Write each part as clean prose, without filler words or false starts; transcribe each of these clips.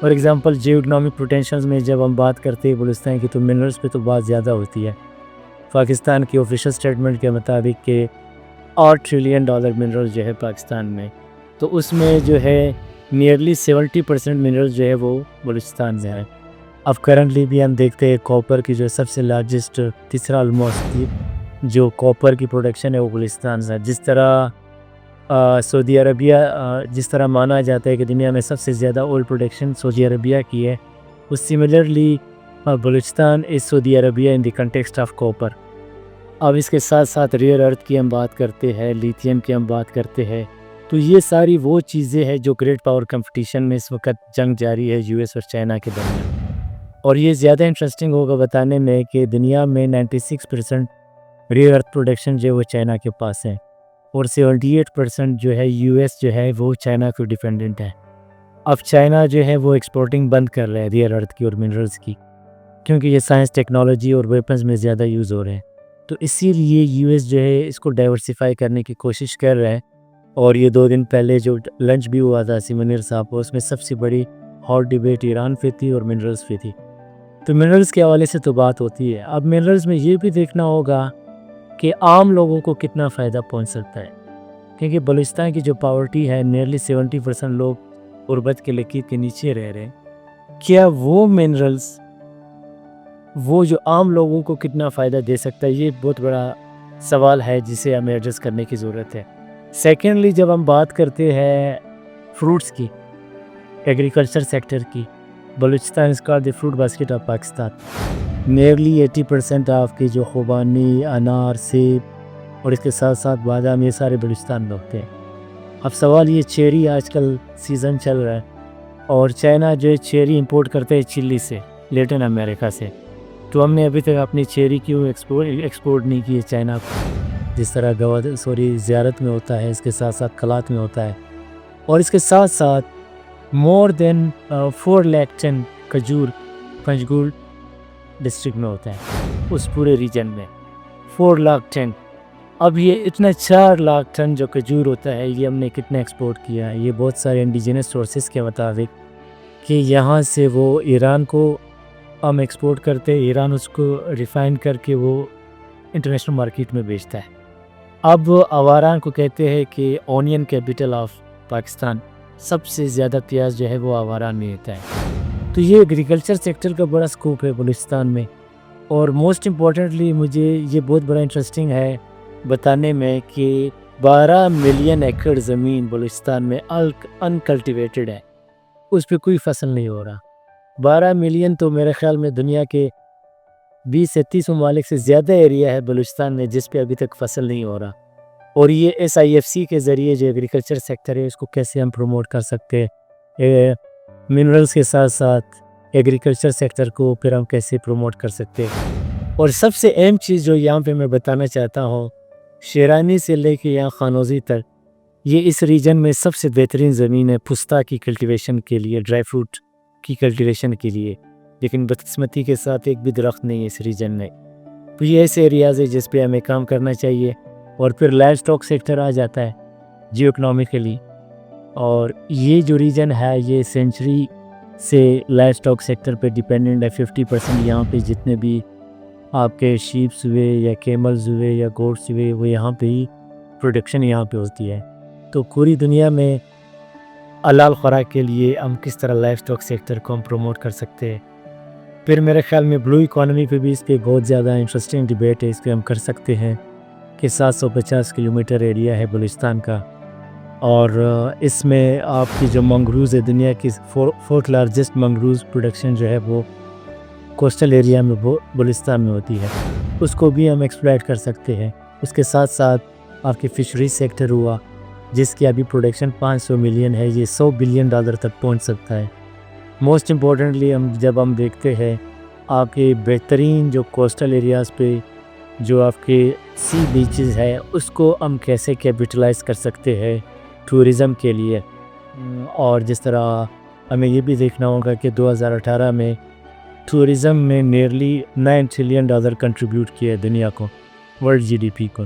For example geoeconomic potentials میں جب ہم بات کرتے ہیں بلوچستان کی تو منرلز پہ تو بات زیادہ ہوتی ہے. پاکستان کی آفیشیل اسٹیٹمنٹ کے مطابق کہ $8 ٹریلین منرل جو ہے پاکستان میں، تو اس میں جو ہے نیئرلی 70% منرل جو ہے وہ بلوچستان میں ہے. اب کرنٹلی بھی ہم دیکھتے ہیں کاپر کی جو سب سے لارجسٹ تیسرا آلموسٹ جو کاپر کی پروڈکشن ہے وہ بلوچستان سے ہے. جس طرح سعودی عربیہ جس طرح مانا جاتا ہے کہ دنیا میں سب سے زیادہ آئل پروڈکشن سعودی عربیہ کی ہے، اس similarly Balochistan is Saudi Arabia in the context of copper. اب اس کے ساتھ ساتھ ریئر ارتھ کی ہم بات کرتے ہیں، لیتھیم کی ہم بات کرتے ہیں، تو یہ ساری وہ چیزیں ہیں جو گریٹ پاور کمپٹیشن میں اس وقت جنگ جاری ہے US اور چائنا کے درمیان. اور یہ زیادہ انٹرسٹنگ ہوگا بتانے میں کہ دنیا میں 96% ریئر ارتھ پروڈکشن جو ہے وہ چائنا کے پاس ہے، اور 78% جو ہے US جو ہے وہ چائنا کو ڈیپینڈنٹ ہے. اب چائنا جو ہے وہ ایکسپورٹنگ بند کر رہا ہے ریئر ارتھ کی اور منرلز کی، کیونکہ یہ سائنس ٹیکنالوجی اور ویپنز میں زیادہ یوز ہو رہے ہیں. تو اسی لیے US جو ہے اس کو ڈائیورسیفائی کرنے کی کوشش کر رہا ہے. اور یہ 2 دن پہلے جو لنچ بھی ہوا تھا منیر صاحب کو، اس میں سب سے بڑی ہاٹ ڈیبیٹ ایران پہ تھی اور منرلز پہ تھی. تو منرلز کے حوالے سے تو بات ہوتی ہے. اب منرلز میں یہ بھی دیکھنا ہوگا کہ عام لوگوں کو کتنا فائدہ پہنچ سکتا ہے، کیونکہ بلوچستان کی جو پاورٹی ہے نیئرلی 70% لوگ غربت کے لکیر کے نیچے رہ رہے ہیں. کیا وہ منرلز وہ جو عام لوگوں کو کتنا فائدہ دے سکتا ہے، یہ بہت بڑا سوال ہے جسے ہمیں ایڈریس کرنے کی ضرورت ہے. سیکنڈلی جب ہم بات کرتے ہیں فروٹس کی، ایگریکلچر سیکٹر کی، بلوچستان اس کا the fruit basket of Pakistan. Nearly 80% of کی جو خوبانی، انار، سیب اور اس کے ساتھ ساتھ بادام، یہ سارے بلوچستان میں ہوتے ہیں. اب سوال یہ چیری آج کل سیزن چل رہا ہے، اور چائنا جو ہے چیری امپورٹ کرتے ہے چلی سے، لیٹن امریکہ سے. تو ہم نے ابھی تک اپنی چیری کیوں ایکسپورٹ نہیں کی ہے چائنا کو، جس طرح زیارت میں ہوتا ہے، اس کے ساتھ ساتھ کلات میں ہوتا ہے. اور اس کے ساتھ ساتھ مور دین 4 لاکھ ٹن کھجور پنجگول ڈسٹرکٹ میں ہوتا ہے، اس پورے ریجن میں 4 لاکھ ٹن. اب یہ اتنا 4 لاکھ ٹن جو کھجور ہوتا ہے، یہ ہم نے کتنا ایکسپورٹ کیا ہے؟ یہ بہت سارے انڈیجنس سورسز کے مطابق کہ یہاں سے وہ ایران کو ہم ایکسپورٹ کرتے، ایران اس کو ریفائن کر کے وہ انٹرنیشنل مارکیٹ میں بیچتا ہے. اب آواران کو کہتے ہیں کہ اونین کیپٹل آف پاکستان، سب سے زیادہ پیاز جو ہے وہ آواران میں ہوتا ہے. تو یہ ایگریکلچر سیکٹر کا بڑا سکوپ ہے بلوچستان میں. اور موسٹ امپورٹنٹلی مجھے یہ بہت بڑا انٹرسٹنگ ہے بتانے میں کہ 12 ملین ایکڑ زمین بلوچستان میں انکلٹیویٹڈ ہے، اس پہ کوئی فصل نہیں ہو رہا. 12 ملین تو میرے خیال میں دنیا کے 20 سے 30 ممالک سے زیادہ ایریا ہے بلوچستان میں جس پہ ابھی تک فصل نہیں ہو رہا. اور یہ SIFC کے ذریعے جو ایگریکلچر سیکٹر ہے اس کو کیسے ہم پروموٹ کر سکتے ہیں، منرلز کے ساتھ ساتھ ایگریکلچر سیکٹر کو پھر ہم کیسے پروموٹ کر سکتے ہیں. اور سب سے اہم چیز جو یہاں پہ میں بتانا چاہتا ہوں، شیرانی سے لے کے یہاں خانوزی تک، یہ اس ریجن میں سب سے بہترین زمین ہے پستہ کی کلٹیویشن کے لیے، ڈرائی فروٹ کی کلٹیویشن کے لیے. لیکن بدقسمتی کے ساتھ ایک بھی درخت نہیں ہے اس ریجن میں. تو یہ ایسے ایریاز ہے جس پہ ہمیں کام کرنا چاہیے. اور پھر لائف سٹاک سیکٹر آ جاتا ہے جیو اکنامکلی، اور یہ جو ریجن ہے یہ سینچری سے لائف سٹاک سیکٹر پہ ڈیپینڈنٹ ہے. 50% یہاں پہ جتنے بھی آپ کے شیپس ہوئے یا کیملز ہوئے یا گوٹس ہوئے وہ یہاں پہ ہی پروڈکشن یہاں پہ ہوتی ہے. تو پوری دنیا میں حلال خوراک کے لیے ہم کس طرح لائف سٹاک سیکٹر کو ہم پروموٹ کر سکتے ہیں. پھر میرے خیال میں بلو اکانومی پہ بھی اس پہ بہت زیادہ انٹرسٹنگ ڈیبیٹ ہے، اس پہ ہم کر سکتے ہیں کہ 750 کلومیٹر ایریا ہے بلوچستان کا، اور اس میں آپ کی جو منگروز ہے، دنیا کی 4th لارجسٹ منگروز پروڈکشن جو ہے وہ کوسٹل ایریا میں وہ بلوچستان میں ہوتی ہے، اس کو بھی ہم ایکسپلائٹ کر سکتے ہیں. اس کے ساتھ ساتھ آپ کی فشری سیکٹر ہوا جس کی ابھی پروڈکشن 500 ملین ہے، یہ $100 بلین تک پہنچ سکتا ہے. موسٹ امپورٹنٹلی جب ہم دیکھتے ہیں آپ کے بہترین جو کوسٹل ایریاز پہ جو آپ کے سی بیچز ہے اس کو ہم کیسے کیپٹلائز کر سکتے ہیں ٹورزم کے لیے. اور جس طرح ہمیں یہ بھی دیکھنا ہوگا کہ 2018 میں ٹورزم میں نیئرلی $9 ٹریلین کنٹریبیوٹ کیا ہے دنیا کو، ورلڈ GDP کو.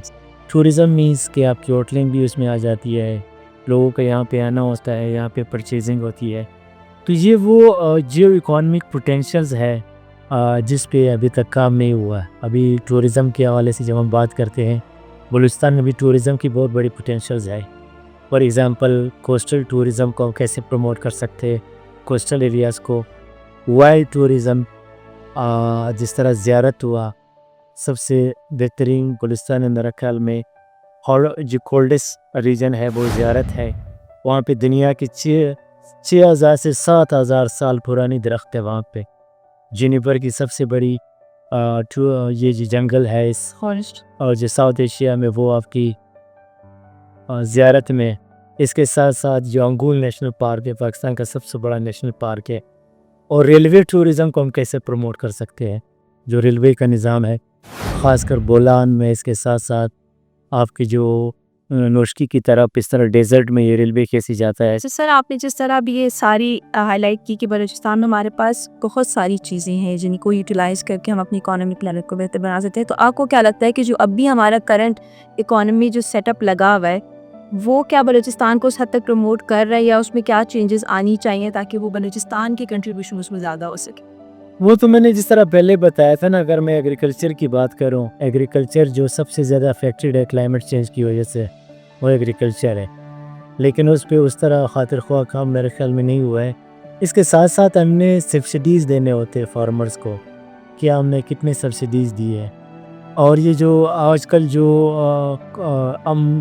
ٹورزم مینس کہ آپ کی ہوٹلنگ بھی اس میں آ جاتی ہے، لوگوں کا یہاں پہ آنا ہوتا ہے، یہاں پہ پرچیزنگ ہوتی ہے. تو یہ وہ جیو اکانومک پوٹینشلز ہے جس پہ ابھی تک کام نہیں ہوا ہے. ابھی ٹورزم کے حوالے سے جب ہم بات کرتے ہیں بلوچستان میں بھی ٹورزم کی بہت بڑی پوٹینشلز ہے. فار ایگزامپل کوسٹل ٹورزم کو ہم کیسے پروموٹ کر سکتے ہیں, کوسٹل ایریاز کو. وائلڈ ٹورزم جس طرح زیارت ہوا, سب سے بہترین بلوچستان ہے میرا خیال میں. اور جو کولڈسٹ ریجن ہے وہ زیارت ہے. وہاں پہ دنیا کی 6,000 سے 7,000 سال پرانی درخت ہے وہاں پہ. جونیپر کی سب سے بڑی یہ جو جنگل ہے اس اور جو ساؤتھ ایشیا میں وہ آپ کی زیارت میں. اس کے ساتھ ساتھ جو انگول نیشنل پارک ہے پاکستان کا سب سے بڑا نیشنل پارک ہے. اور ریلوے ٹورزم کو ہم کیسے پروموٹ کر سکتے ہیں, جو ریلوے کا نظام ہے خاص کر بولان میں. اس کے ساتھ ساتھ آپ کی جو نوشکی کی طرف اس طرح ڈیزرٹ میں یہ ریلوے کیسی جاتا ہے. سر آپ نے جس طرح اب یہ ساری ہائی لائٹ کی کہ بلوچستان میں ہمارے پاس بہت ساری چیزیں ہیں جن کو یوٹیلائز کر کے ہم اپنی اکانومی پلانٹ کو بہتر بنا سکتے ہیں, تو آپ کو کیا لگتا ہے کہ جو اب بھی ہمارا کرنٹ اکانومی جو سیٹ اپ لگا ہوا ہے وہ کیا بلوچستان کو اس حد تک پروموٹ کر رہا ہے, یا اس میں کیا چینجز آنی چاہیے تاکہ وہ بلوچستان کی کنٹریبیوشن اس میں زیادہ ہو سکے؟ وہ تو میں نے جس طرح پہلے بتایا تھا نا, اگر میں ایگریکلچر کی بات کروں, ایگریکلچر جو سب سے زیادہ افیکٹڈ ہے کلائمیٹ چینج کی وجہ سے وہ ایگریکلچر ہے. لیکن اس پہ اس طرح خاطر خواہ کام میرے خیال میں نہیں ہوا ہے. اس کے ساتھ ساتھ ہم نے سبسڈیز دینے ہوتے فارمرز کو, کیا ہم نے کتنے سبسڈیز دی ہے. اور یہ جو آج کل جو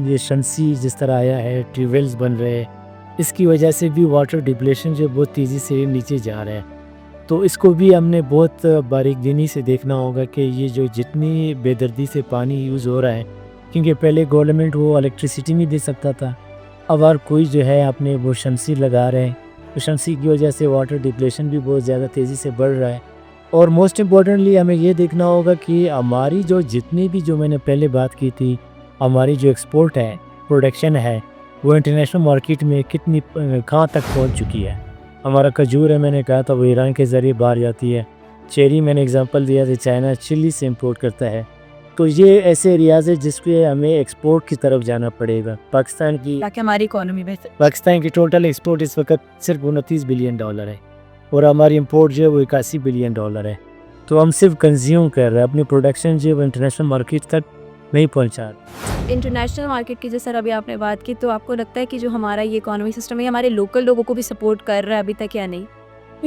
یہ شمسی جس طرح آیا ہے, ٹیوب ویلز بن رہے ہیں, اس کی وجہ سے بھی واٹر ڈپلیشن جو بہت تیزی سے نیچے جا رہا ہے. تو اس کو بھی ہم نے بہت باریک بینی سے دیکھنا ہوگا کہ یہ جو جتنی بے دردی سے پانی یوز ہو رہا ہے, کیونکہ پہلے گورنمنٹ وہ الیکٹریسٹی نہیں دے سکتا تھا, اب ہر کوئی جو ہے اپنے وہ شمسی لگا رہے ہیں. تو شمسی کی وجہ سے واٹر ڈپلیشن بھی بہت زیادہ تیزی سے بڑھ رہا ہے. اور موسٹ امپورٹنٹلی ہمیں یہ دیکھنا ہوگا کہ ہماری جو جتنی بھی جو میں نے پہلے بات کی تھی, ہماری جو ایکسپورٹ ہے, پروڈکشن ہے, وہ انٹرنیشنل مارکیٹ میں کتنی کہاں تک پہنچ چکی ہے. ہمارا کھجور ہے, میں نے کہا تھا وہ ایران کے ذریعے باہر جاتی ہے. چیری میں نے اگزامپل دیا تھا, چائنا چلی سے امپورٹ کرتا ہے. تو یہ ایسے ایریاز ہے جس پہ ہمیں ایکسپورٹ کی طرف جانا پڑے گا. پاکستان کی تاکہ ہماری اکانومی بہتر. پاکستان کی ٹوٹل ایکسپورٹ اس وقت صرف $29 بلین ہے, اور ہماری امپورٹ جو ہے وہ $81 بلین ہے. تو ہم صرف کنزیوم کر رہے ہیں, اپنی پروڈکشن جو ہے وہ انٹرنیشنل مارکیٹ تک نہیں پہنچا رہے. انٹرنیشنل مارکیٹ کی جس طرح ابھی آپ نے بات کی, تو آپ کو لگتا ہے کہ جو ہمارا یہ اکانومی سسٹم ہے ہمارے لوکل لوگوں کو بھی سپورٹ کر رہا ہے ابھی تک یا نہیں؟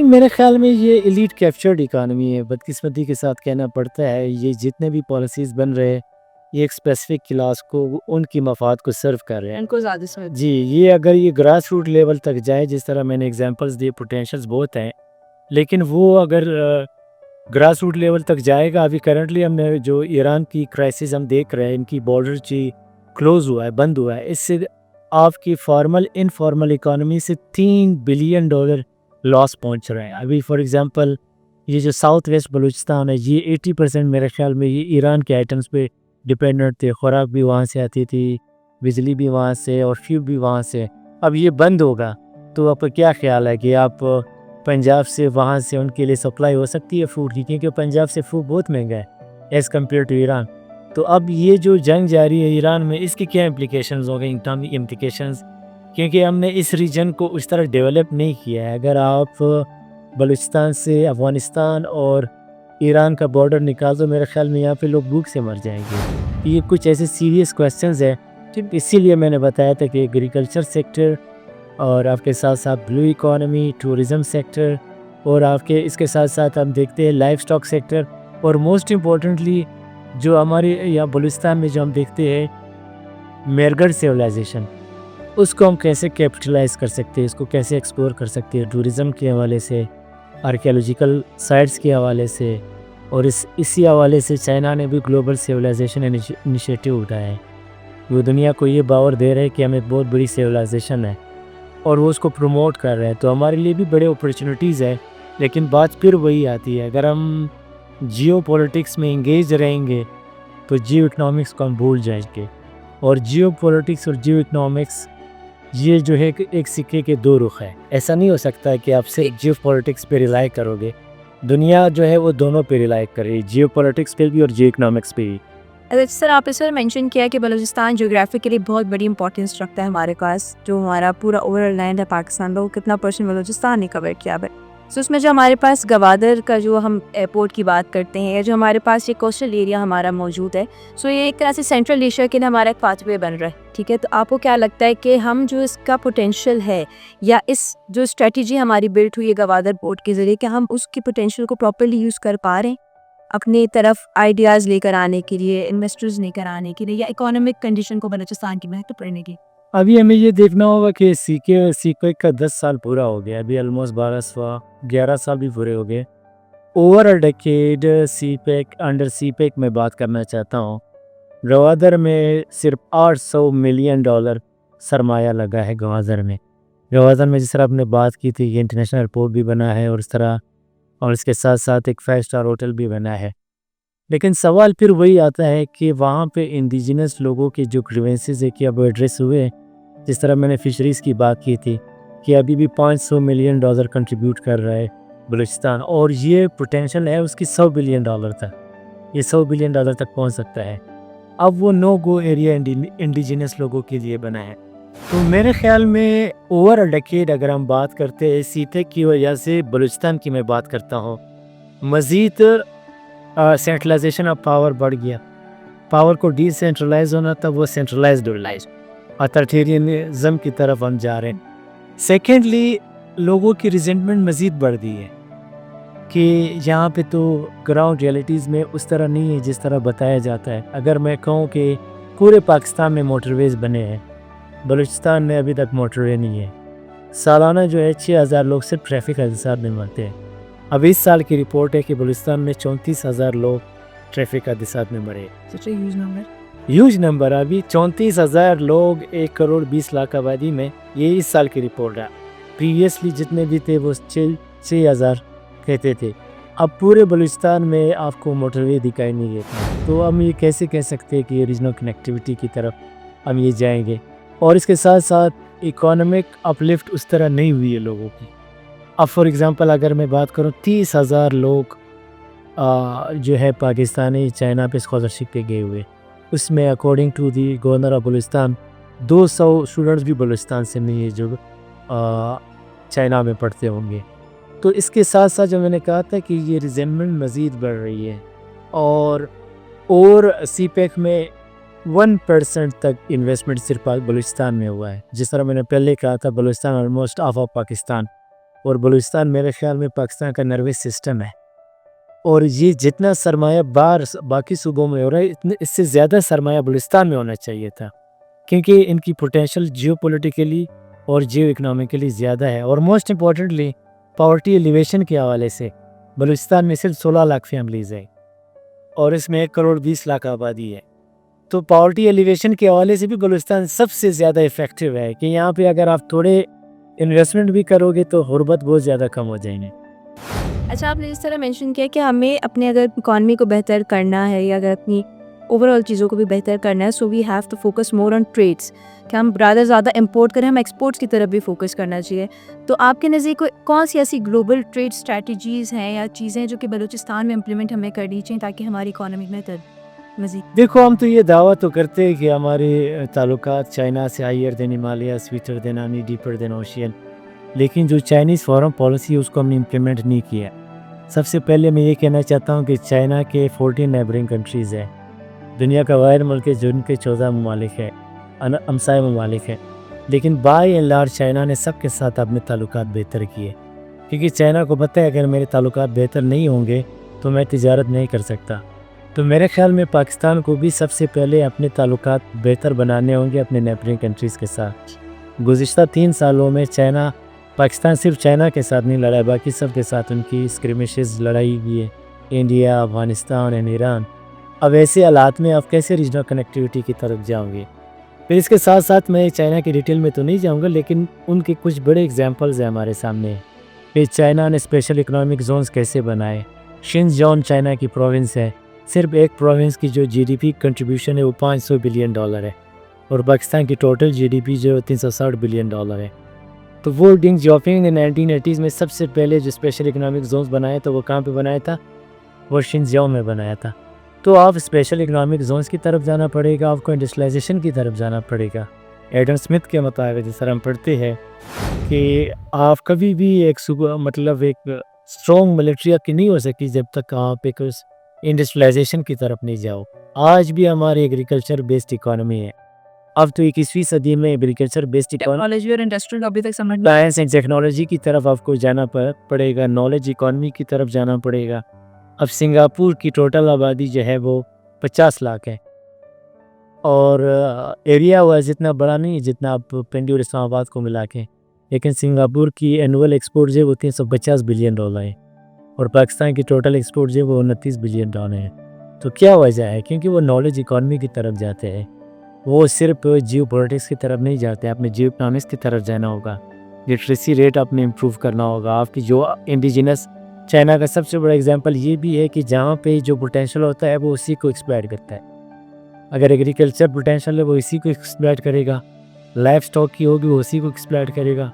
میرے خیال میں یہ ایلیٹ کیپچرڈ اکانومی ہے. بدقسمتی کے ساتھ کہنا پڑتا ہے, یہ جتنے بھی پالیسیز بن رہے ہیں یہ ایک اسپیسیفک کلاس کو, ان کی مفاد کو سرو کر رہے ہیں, ان کو زیادہ سمجھ. جی یہ اگر یہ گراس روٹ لیول تک جائے, جس طرح میں نے ایگزامپلس دیے, پوٹینشلز بہت ہیں, لیکن وہ اگر گراس روٹ لیول تک جائے گا. ابھی کرنٹلی ہم نے جو ایران کی کرائسس ہم دیکھ رہے ہیں, ان کی بارڈر جی کلوز ہوا ہے, بند ہوا ہے, اس سے آپ کی فارمل انفارمل اکانومی سے $3 بلین لاس پہنچ رہے ہیں. ابھی فار ایگزامپل یہ جو ساؤتھ ویسٹ بلوچستان ہے, یہ 80% میرے خیال میں یہ ایران کے آئٹمس پہ ڈپینڈنٹ تھے. خوراک بھی وہاں سے آتی تھی, بجلی بھی وہاں سے, اور فیوب بھی وہاں سے. اب یہ بند ہوگا تو آپ کا کیا خیال ہے کہ آپ پنجاب سے وہاں سے ان کے لیے سپلائی ہو سکتی ہے فوڈ کی, کیونکہ پنجاب سے فوڈ بہت مہنگا ہے ایز کمپیئر ٹو ایران. تو اب یہ جو جنگ جاری ہے ایران میں, اس کی کیا امپلیکیشنز ہوں گے, اکنامک امپلیکیشنز, کیونکہ ہم نے اس ریجن کو اس طرح ڈیولپ نہیں کیا ہے. اگر آپ بلوچستان سے افغانستان اور ایران کا بارڈر نکال دو, میرے خیال میں یہاں پہ لوگ بھوک سے مر جائیں گے. یہ کچھ ایسے سیریس کویسچنز ہیں, اسی لیے میں نے بتایا تھا کہ ایگریکلچر سیکٹر, اور آپ کے ساتھ ساتھ بلو اکانومی, ٹورزم سیکٹر, اور آپ کے اس کے ساتھ ساتھ ہم دیکھتے ہیں لائف سٹاک سیکٹر, اور موسٹ امپورٹنٹلی جو ہمارے یہاں بلوچستان میں جو ہم دیکھتے ہیں میرگڑ سیولائزیشن, اس کو ہم کیسے کیپٹلائز کر سکتے ہیں, اس کو کیسے ایکسپلور کر سکتے ہیں ٹورزم کے حوالے سے, آرکیالوجیکل سائٹس کے حوالے سے. اور اسی حوالے سے چائنا نے بھی گلوبل سیولائزیشن انیشیٹو اٹھایا ہے. وہ دنیا کو یہ باور دے رہے ہیں کہ ہمیں بہت بڑی سیولائزیشن ہے, اور وہ اس کو پروموٹ کر رہے ہیں. تو ہمارے لیے بھی بڑے اپرچونیٹیز ہے, لیکن بات پھر وہی آتی ہے, اگر ہم جیو پولیٹکس میں انگیج رہیں گے تو جیو اکنامکس کو ہم بھول جائیں گے. اور جیو پولیٹکس اور جیو اکنامکس یہ جو ہے ایک سکے کے دو رخ ہے. ایسا نہیں ہو سکتا کہ آپ صرف جیو پولیٹکس پہ ریلائی کرو گے. دنیا جو ہے وہ دونوں پہ ریلائی کرے, جیو پولیٹکس پہ بھی اور جیو اکنامکس پہ بھی. جس طرح آپ نے سر مینشن کیا کہ بلوچستان جغرافیکلی بہت بڑی امپورٹنس رکھتا ہے ہمارے پاس، جو ہمارا پورا اوور آل لینڈ ہے پاکستان کا، وہ کتنا پرسنٹ بلوچستان نے کور کیا ہے. سو اس میں جو ہمارے پاس گوادر کا جو ہم ایئرپورٹ کی بات کرتے ہیں، یا جو ہمارے پاس یہ کوسٹل ایریا ہمارا موجود ہے، سو یہ ایک طرح سے سینٹرل ایشیا کے لیے ہمارا ایک پاتھ وے بن رہا ہے. ٹھیک ہے، تو آپ کو کیا لگتا ہے کہ ہم جو اس کا پوٹینشیل ہے، یا اس جو اسٹریٹجی ہماری بلڈ ہوئی ہے گوادر پورٹ کے ذریعے، کیا ہم اس کی پوٹینشیل کو پراپرلی یوز کر پا رہے ہیں اپنی طرف آئیڈیاز لے کر آنے کے لیے، انویسٹرز لے کر آنے کے لیے، یا اکانومک کنڈیشن کو بلوچستان کی بہتر پڑنے کی؟ ابھی ہمیں یہ دیکھنا ہوگا کہ سی کے کا 10 سال پورا ہو گیا، ابھی آلموسٹ 11 سال بھی پورے ہو گئے. Over a decade under CPEC میں بات کرنا چاہتا ہوں. گوادر میں صرف $800 ملین سرمایہ لگا ہے. گوادر میں جس طرح آپ نے بات کی تھی کہ انٹرنیشنل ایئرپورٹ بھی بنا ہے، اور اس کے ساتھ ساتھ ایک 5 اسٹار ہوٹل بھی بنا ہے. لیکن سوال پھر وہی آتا ہے کہ وہاں پہ انڈیجنس لوگوں کے جو گریوینسز ہے کیا وہ ایڈریس ہوئے؟ جس طرح میں نے فشریز کی بات کی تھی کہ ابھی بھی $500 ملین کنٹریبیوٹ کر رہا ہے بلوچستان، اور یہ پوٹینشل ہے اس کی $100 بلین تک. یہ $100 بلین تک پہنچ سکتا ہے. اب وہ نو گو ایریا انڈیجنس لوگوں کے لیے بنا ہے. تو میرے خیال میں اوور اے ڈیکیڈ اگر ہم بات کرتے ہیں سی پیک کی وجہ سے بلوچستان کی میں بات کرتا ہوں، مزید سینٹرلائزیشن آف پاور بڑھ گیا. پاور کو ڈی سینٹرلائز ہونا تھا، وہ سینٹرلائزڈ اتھارٹیرینزم کی طرف ہم جا رہے ہیں. سیکنڈلی، لوگوں کی ریزنٹمنٹ مزید بڑھ گئی ہے کہ یہاں پہ تو گراؤنڈ ریئلٹیز میں اس طرح نہیں ہے جس طرح بتایا جاتا ہے. اگر میں کہوں کہ پورے پاکستان میں موٹر ویز بنے ہیں، بلوچستان میں ابھی تک موٹر وے نہیں ہے. سالانہ جو ہے 6000 لوگ صرف ٹریفک حادثات میں مرتے ہیں. اب اس سال کی رپورٹ ہے کہ بلوچستان میں 34,000 لوگ ٹریفک حادثات میں مرے. Huge number. ابھی 34,000 لوگ 1,20,00,000 آبادی میں، یہ اس سال کی رپورٹ ہے. پریویسلی جتنے بھی تھے وہ 6,000 کہتے تھے. اب پورے بلوچستان میں آپ کو موٹر وے دکھائی نہیں دیتا. تو ہم یہ کیسے کہہ سکتے ہیں کہ یہ ریجنل کنیکٹیویٹی کی طرف ہم یہ جائیں گے؟ اور اس کے ساتھ ساتھ اکانومک اپلفٹ اس طرح نہیں ہوئی ہے لوگوں کی. اب فار ایگزامپل اگر میں بات کروں، 30,000 لوگ جو ہے پاکستانی چائنا پہ اسکالرشپ پہ گئے ہوئے. اس میں according to the governor of Balochistan 200 students بھی بلوچستان سے نہیں ہے جو چائنا میں پڑھتے ہوں گے. تو اس کے ساتھ ساتھ جو میں نے کہا تھا کہ یہ ریزنمنٹ مزید بڑھ رہی ہے، اور سی پیک میں 1% تک انویسٹمنٹ صرف بلوچستان میں ہوا ہے. جس طرح میں نے پہلے کہا تھا، بلوچستان آلموسٹ آف پاکستان، اور بلوچستان میرے خیال میں پاکستان کا نروس سسٹم ہے. اور یہ جتنا سرمایہ باقی صوبوں میں ہو رہا ہے، اس سے زیادہ سرمایہ بلوچستان میں ہونا چاہیے تھا، کیونکہ ان کی پوٹینشل جیو پولیٹیکلی اور جیو اکنامکلی زیادہ ہے. اور موسٹ امپورٹنٹلی پاورٹی ایلیویشن کے حوالے سے بلوچستان میں صرف 16 لاکھ فیملیز ہیں، اور اس میں 1,20,00,000 آبادی ہے. تو پاورٹی ایلیویشن کے حوالے سے بھی بلوچستان سب سے زیادہ افیکٹو ہے کہ یہاں پہ اگر آپ تھوڑے انویسٹمنٹ بھی کرو گے تو غربت بہت زیادہ کم ہو جائیں گے. اچھا، آپ نے اس طرح مینشن کیا کہ ہمیں اپنے اگر اکانومی کو بہتر کرنا ہے، یا اگر اپنی اوور آل چیزوں کو بھی بہتر کرنا ہے، so we have to focus more on trades, کہ ہم برادر زیادہ امپورٹ کریں، ہم ایکسپورٹس کی طرف بھی فوکس کرنا چاہیے. تو آپ کے نزدیک کون سی ایسی گلوبل ٹریڈ اسٹریٹجیز ہیں یا چیزیں جو کہ بلوچستان میں امپلیمنٹ ہمیں کرنی چاہیے تاکہ ہماری اکانومی بہتر مزید؟ دیکھو، ہم تو یہ دعویٰ تو کرتے ہیں کہ ہمارے تعلقات چائنا سے ہائیر دین ہمالیہ، سویٹر دین آنی، ڈیپر دین اوشین، لیکن جو چائنیز فارم پالیسی اس کو ہم نے امپلیمنٹ نہیں کیا. سب سے پہلے میں یہ کہنا چاہتا ہوں کہ چائنا کے 14 نیبرنگ کنٹریز ہیں، دنیا کا واحد ملک ہے جن کے 14 ممالک ہیں، ہمسائے ممالک ہیں. لیکن بائی اینڈ لارج چائنا نے سب کے ساتھ اپنے تعلقات بہتر کیے، کیونکہ چائنا کو پتہ ہے اگر میرے تعلقات بہتر نہیں ہوں گے تو میں تجارت نہیں کر سکتا. تو میرے خیال میں پاکستان کو بھی سب سے پہلے اپنے تعلقات بہتر بنانے ہوں گے اپنے نیبرنگ کنٹریز کے ساتھ. گزشتہ 3 سالوں میں پاکستان صرف چائنا کے ساتھ نہیں لڑا ہے، باقی سب کے ساتھ ان کی اسکرمشز لڑائی بھی ہے، انڈیا، افغانستان اور ایران. اب ایسے حالات میں آپ کیسے ریجنل کنیکٹیویٹی کی طرف جاؤں گے؟ پھر اس کے ساتھ ساتھ میں چائنا کی ڈیٹیل میں تو نہیں جاؤں گا، لیکن ان کے کچھ بڑے ایگزامپلز ہیں ہمارے سامنے. پھر چائنا نے اسپیشل اکنامک زونز کیسے بنائے. شنزیانگ چائنا کی پروونس ہے، صرف ایک پروونس کی جو جی ڈی پی کنٹریبیوشن ہے وہ $500 بلین ہے، اور پاکستان کی ٹوٹل جی ڈی پی جو $360 بلین ہے. تو وہ ڈنگ جیاپنگ نے 1980s میں سب سے پہلے جو اسپیشل اکنامک زونز بنایا تھا وہ کہاں پہ بنایا تھا؟ وہ شنزیانگ میں بنایا تھا. تو آپ اسپیشل اکنامک زونس کی طرف جانا پڑے گا، آپ کو انڈسٹریلائزیشن کی طرف جانا پڑے گا۔ ایڈم اسمتھ کے مطابق جس طرح ہم پڑھتے ہیں کہ آپ کبھی بھی ایک صوبہ مطلب ایک اسٹرانگ ملٹری آپ کی نہیں ہو سکتی جب تک آپ ایک انڈسٹریلائزیشن کی طرف نہیں جاؤ۔ آج بھی ہماری ایگریکلچر بیسڈ اکانومی ہے، اب تو 21ویں صدی میں ایگریکلچر بیسڈ ٹیکنالوجی اور انڈسٹری ابھی تک سمجھ سائنس اینڈ ٹیکنالوجی کی طرف آپ کو جانا پڑے گا، نالج اکانومی کی طرف جانا پڑے گا۔ اب سنگاپور کی ٹوٹل آبادی جو ہے وہ 50 لاکھ ہے، اور ایریا وائز اتنا بڑا نہیں ہے جتنا آپ پنڈی اور اسلام آباد کو ملا کے، لیکن سنگاپور کی اینول ایکسپورٹ جو ہے وہ $350 بلین ہے، اور پاکستان کی ٹوٹل ایکسپورٹ جو ہے وہ $29 بلین ہے۔ تو کیا وجہ ہے؟ کیونکہ وہ نالج اکانومی کی طرف جاتے ہیں، وہ صرف جیو پولیٹکس کی طرف نہیں جاتے، آپ نے جیو اکنامکس کی طرف جانا ہوگا، لٹریسی ریٹ آپ نے امپروو کرنا ہوگا۔ آپ کی جو انڈیجنس چائنا کا سب سے بڑا اگزامپل یہ بھی ہے کہ جہاں پہ جو پوٹینشیل ہوتا ہے وہ اسی کو ایکسپلائٹ کرتا ہے۔ اگر ایگریکلچر پوٹینشیل ہے وہ اسی کو ایکسپلائٹ کرے گا، لائف سٹاک کی ہوگی وہ اسی کو ایکسپلائٹ کرے گا،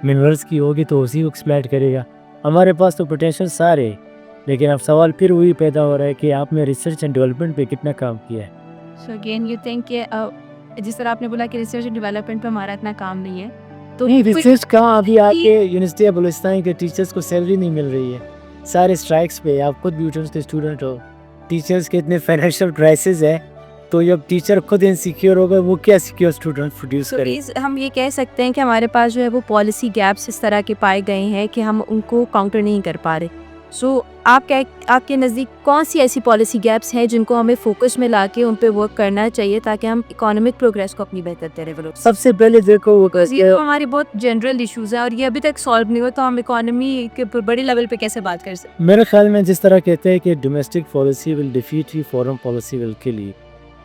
منرلز کی ہوگی تو اسی کو ایکسپلائٹ کرے گا۔ ہمارے پاس تو پوٹینشیل سارے ہیں، لیکن اب سوال پھر وہی پیدا ہو رہا ہے کہ آپ نے ریسرچ اینڈ ڈیولپمنٹ پہ کتنا کام کیا ہے۔ سو اگین یو تھنک کہ جس طرح آپ نے بولا کہ ریسرچ اینڈ ڈیولپمنٹ پہ ہمارا اتنا کام نہیں ہے، تو نہیں، ریسرچ کہاں؟ ابھی آپ کے یونیورسٹی آف بلوچستان کے ٹیچرس کو سیلری نہیں مل رہی ہے، سارے اسٹرائکس پہ، آپ خود بھی کے اسٹوڈنٹ ہو، ٹیچرس کے اتنے فائنینشیل کرائسس ہے، تو جب ٹیچر خود انسیکیور ہوگا وہ کیا سیکیور اسٹوڈنٹ پروڈیوس کرے؟ ہم یہ کہہ سکتے ہیں کہ ہمارے پاس جو ہے وہ پالیسی گیپس اس طرح کے پائے گئے ہیں کہ ہم ان کو کاؤنٹر نہیں کر پا رہے۔ سو آپ کے نزدیک کون سی ایسی پالیسی گیپس ہیں جن کو ہمیں فوکس میں لا کے ان پہ ورک کرنا چاہیے تاکہ ہم اکانومک پروگریس کو اپنی بہتر ڈیولپ؟ سب سے پہلے دیکھو ہماری بہت جنرل ایشوز ہیں اور یہ ابھی تک سالو نہیں ہوا، تو ہم اکانومی کے بڑے لیول پہ کیسے بات کر سکتے؟ میرے خیال میں جس طرح کہتے ہیں کہ domestic policy will defeat you, foreign policy will kill you,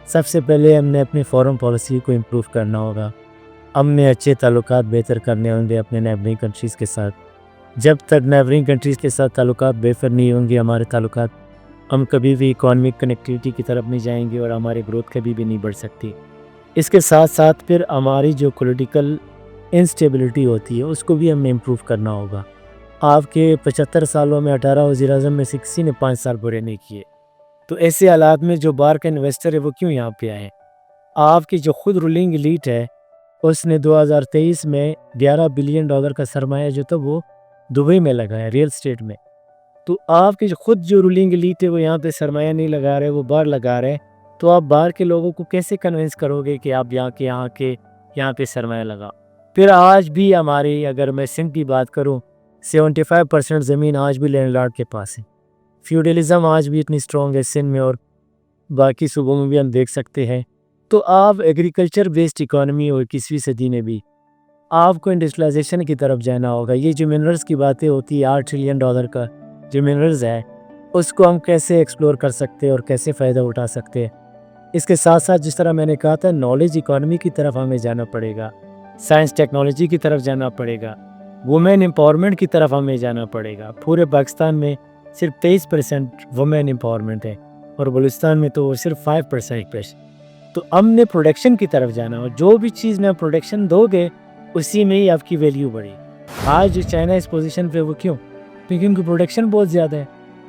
سب سے پہلے ہم نے اپنی فورن پالیسی کو امپروو کرنا ہوگا، ہم نے اچھے تعلقات بہتر کرنے ہوں گے اپنے نیبرنگ کنٹریز کے ساتھ۔ جب تک نیبرنگ کنٹریز کے ساتھ تعلقات بہتر نہیں ہوں گے ہمارے تعلقات، ہم کبھی بھی اکانومک کنیکٹیوٹی کی طرف نہیں جائیں گے اور ہماری گروتھ کبھی بھی نہیں بڑھ سکتی۔ اس کے ساتھ ساتھ پھر ہماری جو پولیٹیکل انسٹیبلٹی ہوتی ہے اس کو بھی ہم نے امپروو کرنا ہوگا۔ آپ کے 75 سالوں میں 18 وزیر اعظم میں سے کسی نے 5 سال برے نہیں کیے، تو ایسے حالات میں جو باہر کا انویسٹر ہے وہ کیوں یہاں پہ آئے؟ آپ کی جو خود رولنگ ایلیٹ ہے اس نے 2023 میں $11 بلین کا سرمایہ جو تھا وہ دبئی میں لگایا، ریل اسٹیٹ میں۔ تو آپ کی خود جو رولنگ ایلیٹ ہے وہ یہاں پہ سرمایہ نہیں لگا رہے، وہ باہر لگا رہے، تو آپ باہر کے لوگوں کو کیسے کنونس کرو گے کہ آپ یہاں پہ سرمایہ لگا؟ پھر آج بھی ہماری، اگر میں سندھ کی بات کروں، 75% زمین آج بھی لینڈ لارڈ کے پاس ہے۔ فیوڈلزم آج بھی اتنی اسٹرانگ ہے سندھ میں، اور باقی صوبوں میں بھی ہم دیکھ سکتے ہیں۔ تو آپ ایگریکلچر بیسڈ اکانومی ہو 21ویں صدی میں بھی آپ کو انڈسٹریلائزیشن کی طرف جانا ہوگا۔ یہ جو منرلز کی باتیں ہوتی ہے، $8 ٹریلین کا جو منرلز ہے اس کو ہم کیسے ایکسپلور کر سکتے ہیں اور کیسے فائدہ اٹھا سکتے ہیں۔ اس کے ساتھ ساتھ جس طرح میں نے کہا تھا، نالج اکانومی کی طرف ہمیں جانا پڑے گا، سائنس ٹیکنالوجی کی طرف جانا پڑے گا، وومین امپاورمنٹ کی طرف ہمیں جانا پڑے گا۔ پورے پاکستان میں صرف 23% وومین امپاورمنٹ ہے، اور بلوچستان میں تو صرف 5% ہے۔ تو ہم نے پروڈکشن کی طرف جانا ہو، جو بھی چیز میں پروڈکشن دو گے اسی میں ہی آپ کی ویلیو بڑھی۔ آج جو چائنا اس پوزیشن پہ وہ کیوں؟ کیونکہ ان کی پروڈکشن بہت زیادہ ہے،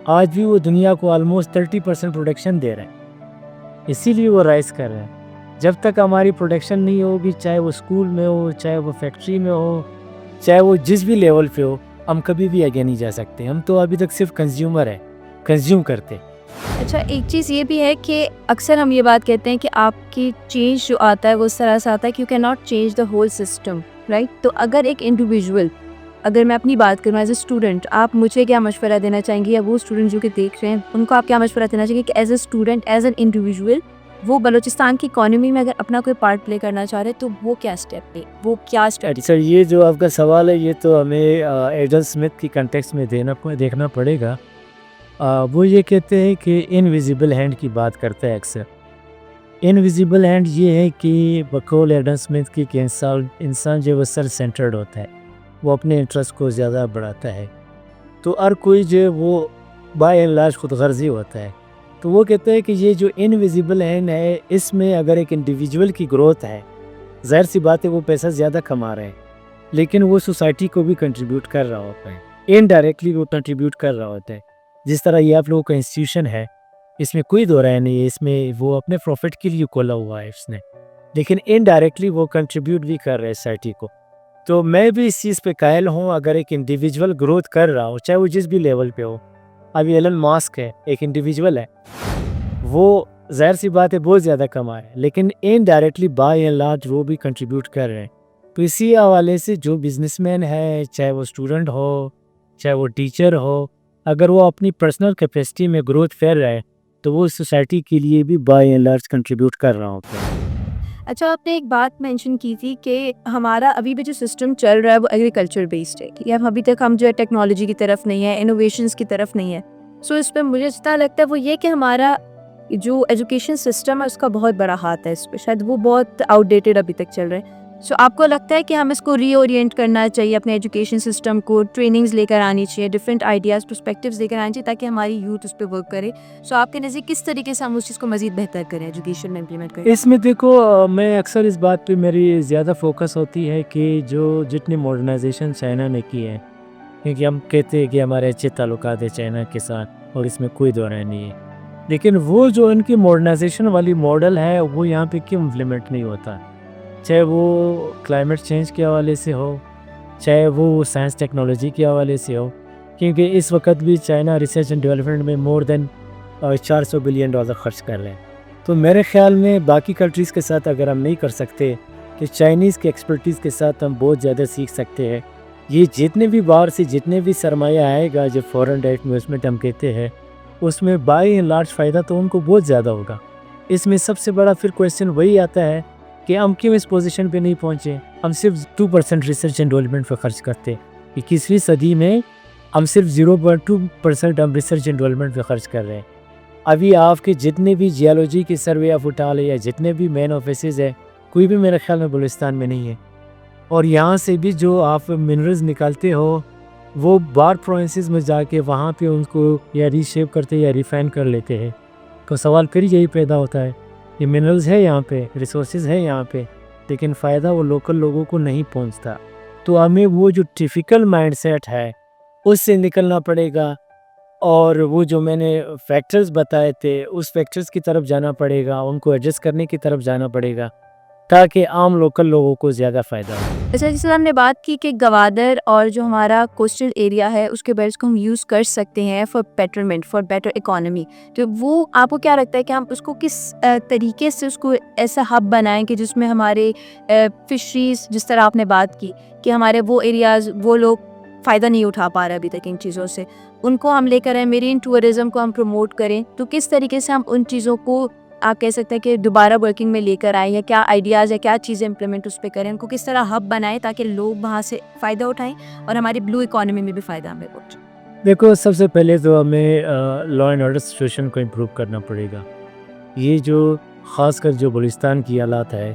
آج بھی وہ دنیا کو آلموسٹ 30% پروڈکشن دے رہے ہیں، اسی لیے وہ رائز کر رہے ہیں۔ جب تک ہماری پروڈکشن نہیں ہوگی، چاہے وہ اسکول میں ہو، چاہے وہ فیکٹری میں ہو، چاہے وہ جس بھی لیول پہ ہو، ہم کبھی بھی آگے نہیں جا سکتے۔ ہم تو ابھی تک صرف کنزیومر ہیں، کنزیوم کرتے۔ اچھا، ایک چیز یہ بھی ہے کہ اکثر ہم یہ بات کہتے ہیں کہ آپ کی چینج جو آتا ہے وہ اس طرح سے آتا ہے کہ you can not change the whole system, right? تو اگر ایک انڈیویژول، اگر میں اپنی بات کروں ایز اے اسٹوڈنٹ، آپ مجھے کیا مشورہ دینا چاہیں گے، یا وہ اسٹوڈنٹ جو کہ دیکھ رہے ہیں ان کو آپ کیا مشورہ دینا چاہیں گے کہ as a student, as an individual, وہ بلوچستان کی اکانومی میں اگر اپنا کوئی پارٹ پلے کرنا چاہ رہے تو وہ کیا اسٹیپ لے، وہ کیا اسٹیپ؟ سر، یہ جو آپ کا سوال ہے یہ تو ہمیں ایڈم اسمتھ کی کنٹیکسٹ میں دیکھنا پڑے گا۔ وہ یہ کہتے ہیں کہ انویزیبل ہینڈ کی بات کرتا ہے اکثر۔ انویزیبل ہینڈ یہ ہے کہ بقول ایڈم اسمتھ کی کہ انسان جو وہ سیلف سینٹرڈ ہوتا ہے، وہ اپنے انٹرسٹ کو زیادہ بڑھاتا ہے، تو ہر کوئی جو وہ بائی اینڈ لارج خود غرضی ہوتا ہے۔ تو وہ کہتے ہیں کہ یہ جو انویزیبل ہینڈ ہے اس میں اگر ایک انڈیویجول کی گروتھ ہے، ظاہر سی بات ہے وہ پیسہ زیادہ کما رہے ہیں، لیکن وہ سوسائٹی کو بھی کنٹریبیوٹ کر رہا ہوتا ہے، انڈائریکٹلی وہ کنٹریبیوٹ کر رہا ہوتا ہے۔ جس طرح یہ آپ لوگوں کا انسٹیٹیوشن ہے، اس میں کوئی دو رائے نہیں ہے، اس میں وہ اپنے پروفٹ کے لیے کھولا ہوا ہے اس نے، لیکن انڈائریکٹلی وہ کنٹریبیوٹ بھی کر رہے ہیں سوسائٹی کو. تو میں بھی اس چیز پہ قائل ہوں، اگر ایک انڈیویجول گروتھ کر رہا ہو چاہے وہ جس بھی لیول پہ ہو. ابھی ایلن ماسک ہے، ایک انڈیویجول ہے، وہ ظاہر سی بات ہے بہت زیادہ کما ہے، لیکن انڈائریکٹلی بائی اینڈ لارج وہ بھی کنٹریبیوٹ کر رہے ہیں. تو اسی حوالے سے جو بزنس مین ہے، چاہے وہ اسٹوڈنٹ ہو چاہے وہ ٹیچر ہو، اگر وہ اپنی پرسنل کیپیسٹی میں گروتھ کر رہا ہے تو وہ سوسائٹی کے لیے بھی بائی اینڈ لارج کنٹریبیوٹ کر رہا ہوتا ہے. اچھا، آپ نے ایک بات مینشن کی تھی کہ ہمارا ابھی بھی جو سسٹم چل رہا ہے وہ ایگریکلچر بیسڈ ہے، کہ ابھی تک ہم جو ہے ٹیکنالوجی کی طرف نہیں ہے، انوویشنس کی طرف نہیں ہے. سو اس پہ مجھے جتنا لگتا ہے وہ یہ کہ ہمارا جو ایجوکیشن سسٹم ہے اس کا بہت بڑا ہاتھ ہے اس پہ، شاید وہ بہت آؤٹ ڈیٹڈ ابھی تک چل رہے ہیں. سو آپ کو لگتا ہے کہ ہم اس کو ری اورینٹ کرنا چاہیے، اپنے ایجوکیشن سسٹم کو ٹریننگز لے کر آنی چاہیے، ڈفرینٹ آئیڈیاز پرسپیکٹیوز لے کر آنی چاہیے تاکہ ہماری یوتھ اس پہ ورک کرے. سو آپ کے نزدیک کس طریقے سے ہم اس چیز کو مزید بہتر کریں، ایجوکیشن میں امپلیمنٹ کریں؟ اس میں دیکھو، میں اکثر اس بات پہ میری زیادہ فوکس ہوتی ہے کہ جو جتنی ماڈرنائزیشن چائنا نے کی ہے، کیونکہ ہم کہتے ہیں کہ ہمارے اچھے تعلقات ہیں چائنا کے ساتھ اور اس میں کوئی دو رائے نہیں ہے، لیکن وہ جو ان کی ماڈرنائزیشن والی ماڈل ہے وہ یہاں پہ کیوں امپلیمنٹ نہیں ہوتا؟ چاہے وہ کلائمیٹ چینج کے حوالے سے ہو، چاہے وہ سائنس ٹیکنالوجی کے حوالے سے ہو، کیونکہ اس وقت بھی چائنا ریسرچ اینڈ ڈیولپمنٹ میں مور دین $400 بلین خرچ کر رہے ہیں. تو میرے خیال میں باقی کنٹریز کے ساتھ اگر ہم نہیں کر سکتے کہ چائنیز کی ایکسپرٹیز کے ساتھ ہم بہت زیادہ سیکھ سکتے ہیں. یہ جتنے بھی باہر سے جتنے بھی سرمایہ آئے گا، جو فورن ڈائریکٹ انویسٹمنٹ ہم کہتے ہیں، اس میں بائی اینڈ لارج فائدہ تو ان کو بہت زیادہ ہوگا. اس میں سب سے بڑا پھر کویسچن وہی آتا ہے کہ ہم کیوں اس پوزیشن پہ نہیں پہنچے. ہم صرف 2% ریسرچ اینڈ ڈیولپمنٹ پہ خرچ کرتے. 21ویں صدی میں ہم صرف 0.2% ہم ریسرچ اینڈ ڈیولپمنٹ پہ خرچ کر رہے ہیں. ابھی آپ کے جتنے بھی جیولوجی کے سروے آپ اٹھا لیں یا جتنے بھی مین آفیسز ہیں، کوئی بھی میرے خیال میں بلوچستان میں نہیں ہے. اور یہاں سے بھی جو آپ منرلز نکالتے ہو وہ باہر پروونسز میں جا کے وہاں پہ ان کو یا ری شیپ کرتے یا ریفائن کر لیتے ہیں. تو سوال پھر یہی پیدا ہوتا ہے، یہ منرلز ہے یہاں پہ، ریسورسز ہے یہاں پہ، لیکن فائدہ وہ لوکل لوگوں کو نہیں پہنچتا. تو ہمیں وہ جو ٹیپیکل مائنڈ سیٹ ہے اس سے نکلنا پڑے گا، اور وہ جو میں نے فیکٹرز بتائے تھے اس فیکٹرز کی طرف جانا پڑے گا، ان کو ایڈجسٹ کرنے کی طرف جانا پڑے گا تاکہ عام لوکل لوگوں کو زیادہ فائدہ ہو. اچھا، جس طرح ہم نے بات کی کہ گوادر اور جو ہمارا کوسٹل ایریا ہے اس کے بیلٹس کو ہم یوز کر سکتے ہیں for betterment, for better economy, تو وہ آپ کو کیا لگتا ہے کہ ہم اس کو کس طریقے سے اس کو ایسا ہب بنائیں کہ جس میں ہمارے فشریز، جس طرح آپ نے بات کی کہ ہمارے وہ ایریاز، وہ لوگ فائدہ نہیں اٹھا پا رہے ابھی تک ان چیزوں سے، ان کو ہم لے کر آئیں، میرین ٹورزم کو ہم پروموٹ کریں، تو کس طریقے سے ہم ان چیزوں کو آپ کہہ سکتے ہیں کہ دوبارہ ورکنگ میں لے کر آئیں، یا کیا آئیڈیاز یا کیا چیزیں امپلیمنٹ اس پہ کریں، ان کو کس طرح ہب بنائیں تاکہ لوگ وہاں سے فائدہ اٹھائیں اور ہماری بلو اکانومی میں بھی فائدہ ہمیں پہنچے؟ دیکھو، سب سے پہلے تو ہمیں لا اینڈ آرڈر سچویشن کو امپروو کرنا پڑے گا. یہ جو خاص کر جو بلوچستان کی حالات ہے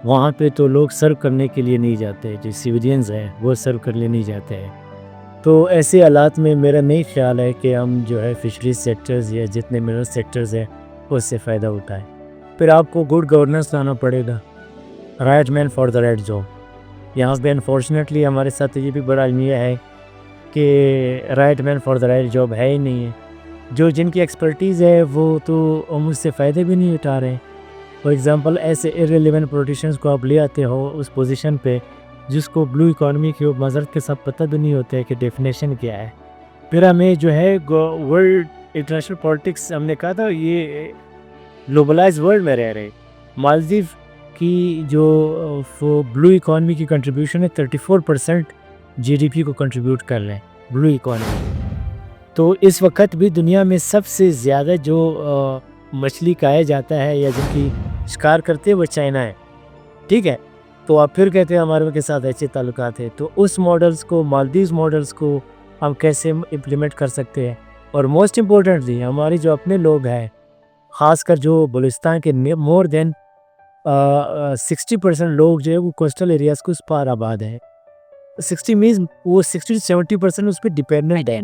وہاں پہ تو لوگ سرو کرنے کے لیے نہیں جاتے، جو سویلینز ہیں وہ سرو کرنے نہیں جاتے ہیں. تو ایسے حالات میں میرا نہیں خیال ہے کہ ہم جو ہے فشریز سیکٹرز یا جتنے منرل سیکٹرز ہیں اس سے فائدہ اٹھائیں. پھر آپ کو گڈ گورننس لانا پڑے گا، right man for the right job. یہاں پہ انفارچونیٹلی ہمارے ساتھ یہ بھی بڑا المیہ ہے کہ right man for the right job ہے ہی نہیں ہے. جو جن کی ایکسپرٹیز ہے وہ تو مجھ سے فائدے بھی نہیں اٹھا رہے. فار ایگزامپل ایسے ارریلیونٹ پولیٹیشنز کو آپ لے آتے ہو اس پوزیشن پہ جس کو بلو اکانومی کی معذرت کے ساتھ پتہ بھی نہیں ہوتا ہے کہ ڈیفینیشن کیا ہے. پھر ہمیں جو ہے ورلڈ انٹرنیشنل پالیٹکس، ہم نے کہا تھا یہ گلوبلائز ورلڈ میں رہ رہے. مالدیو کی جو بلو اکانومی کی کنٹریبیوشن ہے 34% GDP کو کنٹریبیوٹ کر رہے ہیں بلو اکانومی. تو اس وقت بھی دنیا میں سب سے زیادہ جو مچھلی کھایا جاتا ہے یا جن کی شکار کرتے ہیں وہ چائنا ہے. ٹھیک ہے، تو آپ پھر کہتے ہیں ہمارے کے ساتھ اچھے تعلقات ہیں. تو اس ماڈلز کو، مالدیوز ماڈلز کو ہم کیسے امپلیمنٹ کر سکتے ہیں؟ اور موسٹ امپورٹنٹلی ہماری جو اپنے لوگ ہیں، خاص کر جو بلوچستان کے مور دین 60% لوگ جو ہے وہ کوسٹل ایریاز کو اس پار آباد ہیں. 60 مینز وہ 60 سے 70% اس پہ ڈیپینڈنٹ ہیں.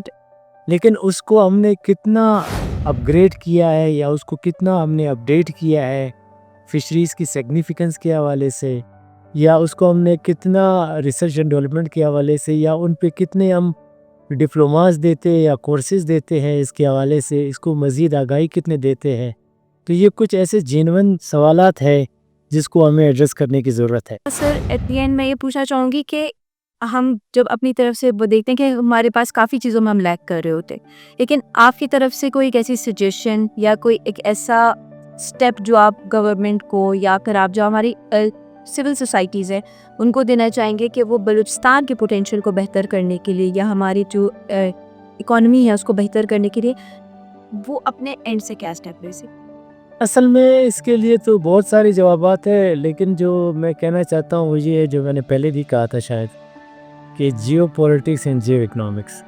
لیکن اس کو ہم نے کتنا اپ گریڈ کیا ہے یا اس کو کتنا ہم نے اپڈیٹ کیا ہے فشریز کی سگنیفیکنس کے حوالے سے، یا اس کو ہم نے کتنا ریسرچ اینڈ ڈیولپمنٹ کے حوالے سے، یا ان پہ کتنے ہم ڈپلوماز دیتے ہیں یا کورسز دیتے ہیں اس کے حوالے سے، اس کو مزید آگاہی کتنے دیتے ہیں؟ تو یہ کچھ ایسے جینون سوالات ہیں جس کو ہمیں ایڈریس کرنے کی ضرورت ہے۔ سر ایٹ دی اینڈ میں یہ پوچھنا چاہوں گی کہ ہم جب اپنی طرف سے وہ دیکھتے ہیں کہ ہمارے پاس کافی چیزوں میں ہم لیک کر رہے ہوتے، لیکن آپ کی طرف سے کوئی ایک ایسی سجیشن یا کوئی ایک ایسا اسٹیپ جو آپ گورنمنٹ کو یا پھر آپ جو ہماری سول سوسائٹیز ہیں ان کو دینا چاہیں گے کہ وہ بلوچستان کے پوٹینشیل کو بہتر کرنے کے لیے یا ہماری جو اکانومی ہے اس کو بہتر کرنے کے لیے وہ اپنے اینڈ سے کیا اسٹیپ لے سکتے؟ اصل میں اس کے لیے تو بہت سارے جوابات ہیں، لیکن جو میں کہنا چاہتا ہوں وہ یہ ہے جو میں نے پہلے بھی کہا تھا شاید، کہ geopolitics and geoeconomics,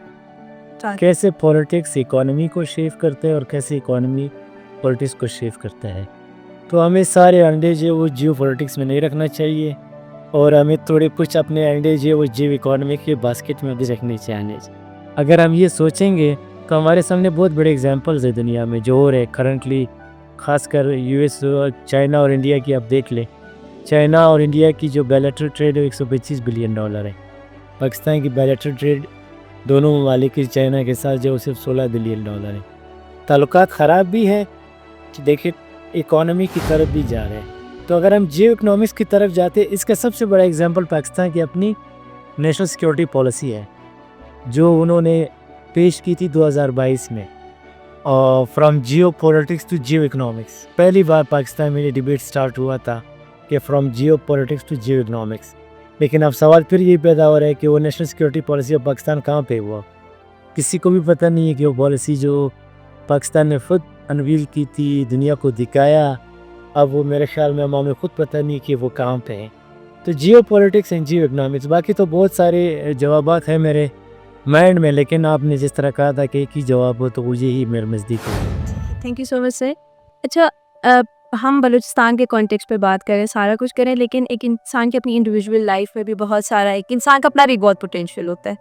کیسے پولیٹکس اکانومی کو شیپ کرتے ہیں اور کیسے اکانومی پولیٹکس کو شیپ کرتا ہے۔ تو ہمیں سارے انڈے جو وہ جیو پولیٹکس میں نہیں رکھنا چاہیے، اور ہمیں تھوڑے کچھ اپنے انڈے جو وہ جیو اکانومی کے باسکٹ میں بھی رکھنے چاہیے۔ اگر ہم یہ سوچیں گے تو ہمارے سامنے بہت بڑے ایگزامپلز ہیں دنیا میں جو ہو رہے کرنٹلی، خاص کر یو ایس، چائنا اور انڈیا کی آپ دیکھ لیں۔ چائنا اور انڈیا کی جو بیلیٹرل ٹریڈ ہے 125 بلین ڈالر ہے۔ پاکستان کی بیلیٹرل ٹریڈ دونوں ممالک کی چائنا کے ساتھ جو صرف 16 بلین ڈالر ہے۔ تعلقات خراب بھی ہیں، دیکھیں اکانومی کی طرف بھی جا رہے ہیں۔ تو اگر ہم جیو اکنامکس کی طرف جاتے، اس کا سب سے بڑا ایگزامپل پاکستان کی اپنی نیشنل سیکیورٹی پالیسی ہے جو انہوں نے پیش کی تھی 2022 میں، اور from geopolitics to geoeconomics. پہلی بار پاکستان میں یہ ڈیبیٹ سٹارٹ ہوا تھا کہ from geopolitics to geoeconomics, لیکن اب سوال پھر یہ پیدا ہو رہا ہے کہ وہ national security policy of Pakistan کہاں پہ ہوا؟ کسی کو بھی پتہ نہیں ہے کہ وہ پالیسی جو پاکستان نے خود انویل کی تھی، دنیا کو دکھایا، اب وہ میرے خیال میں ہمیں خود پتہ نہیں کہ وہ کہاں پہ ہیں۔ تو geopolitics and geoeconomics, باقی تو بہت سارے جوابات ہیں میرے مائنڈ میں، لیکن آپ نے جس طرح کہا تھا کہ ایک ہی جواب ہو تو مجھے ہی میرے نزدیک ہے۔ تھینک یو سو مچ سر۔ اچھا، ہم بلوچستان کے کانٹیکسٹ پہ بات کریں، سارا کچھ کریں، لیکن ایک انسان کی اپنی انڈیویجول لائف میں بھی بہت سارا، ایک انسان کا اپنا بھی بہت پوٹینشیل ہوتا ہے۔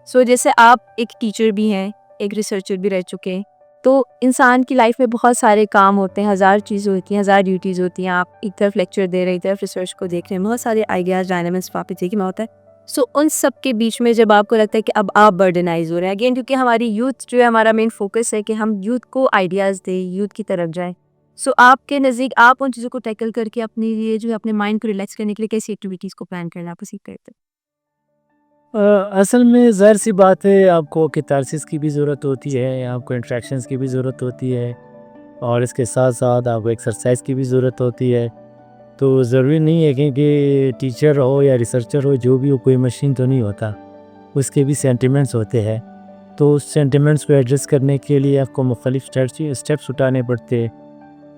سو جیسے آپ ایک ٹیچر بھی ہیں، ایک ریسرچر بھی رہ چکے ہیں، تو انسان کی لائف میں بہت سارے کام ہوتے ہیں، ہزار چیزیں ہوتی ہیں، ہزار ڈیوٹیز ہوتی ہیں۔ آپ ایک طرف لیکچر دے رہے ہیں، ایک طرف ریسرچ کو دیکھ رہے ہیں، بہت سارے آئیڈیاز ڈائنامکس وہاں پہ دیکھ میں ہوتا ہے۔ سو ان سب کے بیچ میں جب آپ کو لگتا ہے کہ اب آپ برڈنائز ہو رہے ہیں اگین، کیونکہ ہماری یوتھ جو ہے، ہمارا مین فوکس ہے کہ ہم یوتھ کو آئیڈیاز دیں، یوتھ کی طرف جائیں۔ سو آپ کے نزدیک آپ ان چیزوں کو ٹیکل کر کے اپنے لیے جو ہے اپنے مائنڈ کو ریلیکس کرنے کے لیے کیسی ایکٹیویٹیز کو پلان کرنا پسند کرتے ہیں؟ اصل میں ظاہر سی بات ہے، آپ کو کیتارسس کی بھی ضرورت ہوتی ہے، آپ کو انٹریکشنز کی بھی ضرورت ہوتی ہے، اور اس کے ساتھ ساتھ آپ کو ایکسرسائز کی بھی ضرورت ہوتی ہے۔ تو ضروری نہیں ہے کہ ٹیچر ہو یا ریسرچر ہو، جو بھی ہو، کوئی مشین تو نہیں ہوتا، اس کے بھی سینٹیمنٹس ہوتے ہیں۔ تو اس سینٹیمنٹس کو ایڈریس کرنے کے لیے آپ کو مختلف اسٹیپس اٹھانے پڑتے ہیں۔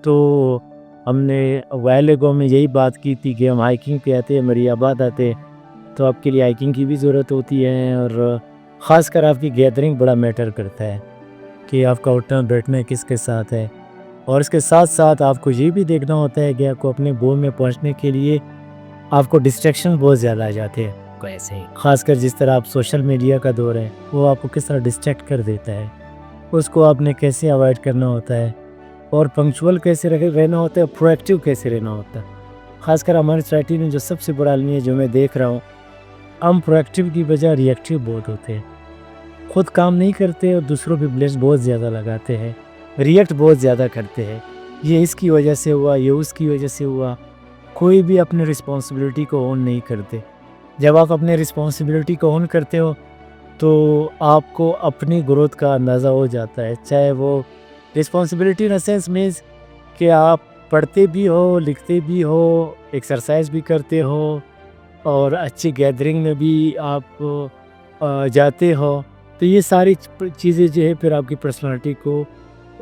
تو ہم نے وائل اگو میں یہی بات کی تھی کہ ہم ہائیکنگ پہ آتے ہیں، مری آباد آتے، تو آپ کے لیے ہائیکنگ کی بھی ضرورت ہوتی ہے، اور خاص کر آپ کی گیدرنگ بڑا میٹر کرتا ہے کہ آپ کا اٹھنا بیٹھنا کس کے ساتھ ہے، اور اس کے ساتھ ساتھ آپ کو یہ بھی دیکھنا ہوتا ہے کہ آپ کو اپنے گول میں پہنچنے کے لیے آپ کو ڈسٹریکشن بہت زیادہ آ جاتے ہیں، خاص کر جس طرح آپ سوشل میڈیا کا دور ہے، وہ آپ کو کس طرح ڈسٹریکٹ کر دیتا ہے، اس کو آپ نے کیسے اوائڈ کرنا ہوتا ہے، اور پنکچول کیسے رہنا ہوتا ہے، پرویکٹیو کیسے رہنا ہوتا ہے۔ خاص کر ہماری سوسائٹی میں جو سب سے بڑا المیہ جو میں دیکھ رہا ہوں، ہم پرویکٹیو کی بجائے ریئیکٹیو بہت ہوتے ہیں، خود کام نہیں کرتے اور دوسروں پہ بلیم بہت زیادہ لگاتے ہیں، ریئیکٹ بہت زیادہ کرتے ہیں، یہ اس کی وجہ سے ہوا، یہ اس کی وجہ سے ہوا، کوئی بھی اپنے رسپانسبلٹی کو اون نہیں کرتے۔ جب آپ اپنے رسپانسبلٹی کو اون کرتے ہو تو آپ کو اپنی گروتھ کا اندازہ ہو جاتا ہے، چاہے وہ رسپانسبلٹی ان سینس مینس کہ آپ پڑھتے بھی ہو، لکھتے بھی ہو، ایکسرسائز بھی کرتے ہو، اور اچھی گیدرنگ میں بھی آپ جاتے ہو، تو یہ ساری چیزیں جو ہے پھر آپ کی پرسنالٹی کو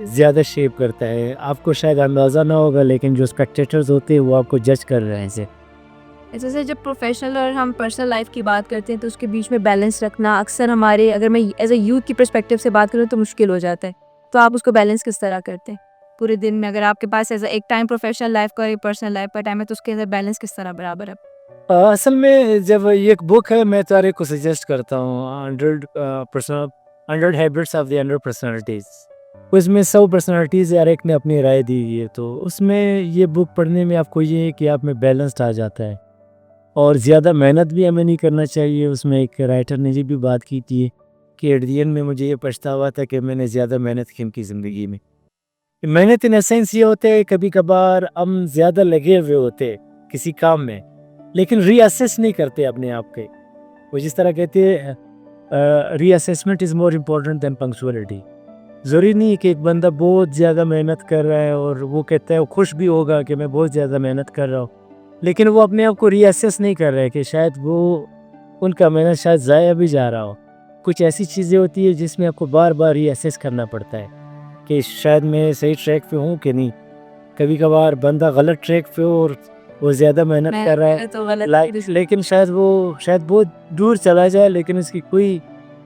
زیادہ شیپ کرتا ہے۔ آپ کو شاید اندازہ نہ ہوگا، لیکن جو اسپیکٹیٹرز ہوتے ہیں وہ آپ کو جج کر رہے ہیں۔ جیسے جب پروفیشنل اور ہم پرسنل لائف کی بات کرتے ہیں تو اس کے بیچ میں بیلنس رکھنا اکثر ہمارے، اگر میں ایز اے یوتھ کی پرسپیکٹیو سے بات کروں تو مشکل ہو جاتا ہے۔ تو آپ اس کو بیلنس کس طرح کرتے ہیں پورے دن میں؟ اگر آپ کے پاس ایز اے ایک ٹائم پروفیشنل لائف کا اور ایک پرسنل لائف کا ٹائم ہے تو اس کے اندر بیلنس کس طرح برابر ہے؟ اصل میں جب یہ ایک بک ہے، میں سارے کو سجیسٹ کرتا ہوں، 100 ہیبٹس آف دی 100 پرسنالٹیز، اس میں 100 پرسنالٹیز ہر ایک نے اپنی رائے دی ہے، تو اس میں یہ بک پڑھنے میں آپ کو یہ ہے کہ آپ میں بیلنسڈ آ جاتا ہے، اور زیادہ محنت بھی ہمیں نہیں کرنا چاہیے۔ اس میں ایک رائٹر نے یہ بھی بات کی تھی کہ ایٹ دی اینڈ میں مجھے یہ پچھتاوا تھا کہ میں نے زیادہ محنت کی ان کی زندگی میں. محنت ان اسینس یہ ہوتے ہے کبھی کبھار ہم زیادہ لگے ہوئے ہوتے کسی کام میں لیکن ری اسیس نہیں کرتے اپنے آپ کے. وہ جس طرح کہتے ہیں ری اسیسمنٹ از مور امپورٹنٹ دین پنکچولیٹی. ضروری نہیں ہے کہ ایک بندہ بہت زیادہ محنت کر رہا ہے اور وہ کہتا ہے وہ خوش بھی ہوگا کہ میں بہت زیادہ محنت کر رہا ہوں لیکن وہ اپنے آپ کو ری اسیس نہیں کر رہا ہے کہ شاید وہ ان کا محنت شاید ضائع بھی جا رہا ہو. کچھ ایسی چیزیں ہوتی ہے جس میں آپ کو بار بار ری اسیس کرنا پڑتا ہے کہ شاید میں صحیح ٹریک پہ ہوں کہ نہیں. کبھی کبھار بندہ غلط ٹریک پہ ہو اور وہ زیادہ محنت کر رہا ہے لیکن شاید بہت دور چلا جائے لیکن اس کی کوئی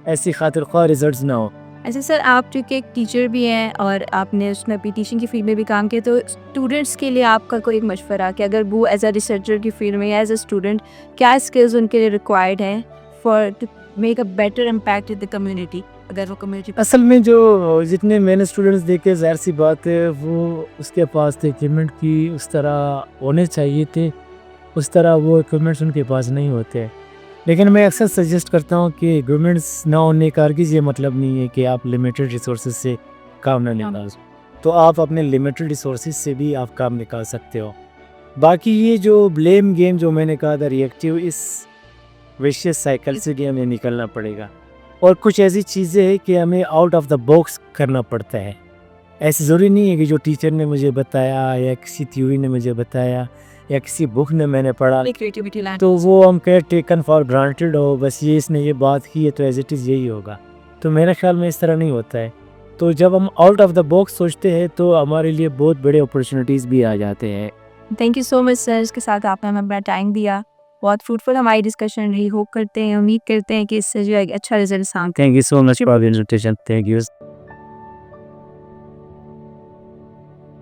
ایسی خاطر خواہ ریزلٹس نہ ہو. ایسے سر آپ چونکہ ایک ٹیچر بھی ہیں اور آپ نے اس میں بھی ٹیچنگ کی فیلڈ میں بھی کام کیا تو اسٹوڈنٹس کے لیے آپ کا کوئی ایک مشورہ کہ اگر وہ ایز اے ریسرچر کی فیلڈ میں یا ایز اے اسٹوڈنٹ کیا اسکلز ان کے لیے ریکوائرڈ ہیں for to make a better impact in the community. اگر وہ کمیونٹی اصل میں جو جتنے میں نے اسٹوڈنٹس دیکھے ظاہر سی بات ہے وہ اس کے پاس اکوپمنٹ کی اس طرح ہونے چاہیے تھے اس طرح وہ اکوپمنٹس ان کے پاس نہیں ہوتے. لیکن میں اکثر سجیسٹ کرتا ہوں کہ اکوپمنٹس نہ ہونے کا ہرگز یہ مطلب نہیں ہے کہ آپ لمیٹڈ ریسورسز سے کام نہ نکال تو آپ اپنے لمیٹڈ ریسورسز سے بھی آپ کام نکال سکتے ہو. باقی یہ جو بلیم گیم جو میں نے کہا تھا ریئیکٹیو اس ویشیس سائیکل سے بھی ہمیں نکلنا پڑے گا اور کچھ ایسی چیزیں ہیں کہ ہمیں آؤٹ آف دا باکس کرنا پڑتا ہے. ایسی ضروری نہیں ہے کہ جو ٹیچر نے مجھے بتایا یا کسی تھیوری نے مجھے بتایا یا کسی بک نے میں نے پڑھا تو وہ ہم کہہ ٹیکن فار گرانٹیڈ ہو بس یہ اس نے یہ بات کی ہے تو ایز اٹ از یہی ہوگا. تو میرے خیال میں اس طرح نہیں ہوتا ہے. تو جب ہم آؤٹ آف دا باکس سوچتے ہیں تو ہمارے لیے بہت بڑے اپرچونیٹیز بھی آ جاتے ہیں. تھینک یو سو مچ سر اس کے ساتھ آپ نے ہمیں اپنا ٹائم دیا. بہت فروٹفل ہماری ڈسکشن رہی. ہوپ کرتے ہیں امید کرتے ہیں کہ اس سے جو ہے اچھا رزلٹ سامنے. Thank you so much for the invitation. Thank you.